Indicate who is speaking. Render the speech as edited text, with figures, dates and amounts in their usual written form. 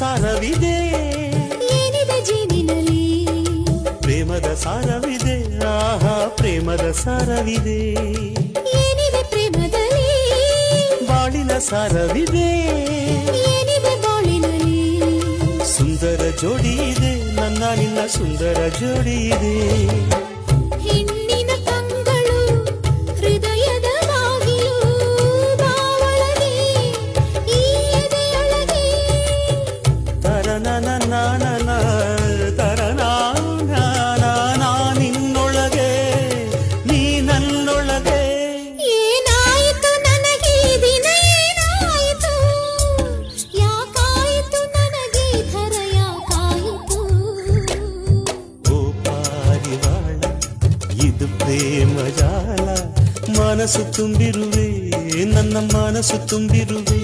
Speaker 1: ಸಾರವಿದೆ
Speaker 2: ಏನಿದೆ ಜೀನಿನಲ್ಲಿ
Speaker 1: ಪ್ರೇಮದ ಸಾರವಿದೆ ಆಹಾ ಪ್ರೇಮದ ಸಾರವಿದೆ
Speaker 2: ಏನಿದೆ ಪ್ರೇಮದಲ್ಲಿ
Speaker 1: ಬಾಳಿನ ಸಾರವಿದೆ
Speaker 2: ಏನಿದೆ ಬಾಳಿನಲ್ಲಿ
Speaker 1: ಸುಂದರ ಜೋಡಿ ಇದೆ ನನ್ನ ನಿನ್ನ ಸುಂದರ ಜೋಡಿ ಇದೆ
Speaker 2: ಹೆಣ್ಣಿನ ಕಂಗಳು ಹೃದಯದ ಬಾಗಿಲು ಬಾವಳಗೆ ಈ ಎದೆಯೊಳಗೆ
Speaker 1: ತರನನ ತರನಾ ನಿನ್ನೊಳಗೆ ನೀ ನನ್ನೊಳಗೆ
Speaker 2: ಏನಾಯಿತು ನನಗೆ ಈ ದಿನ ಏನಾಯಿತು ಯಾಕಾಯಿತು ನನಗೆ ಈ ಥರ ಯಾಕಾಯಿತು
Speaker 1: ಓ ಪಾರಿವಾಳ ಇದು ಪ್ರೇಮ ಜಾಲ ಮನಸ್ಸು ತುಂಬಿರುವೆ ನನ್ನ ಮನಸ್ಸು ತುಂಬಿರುವೆ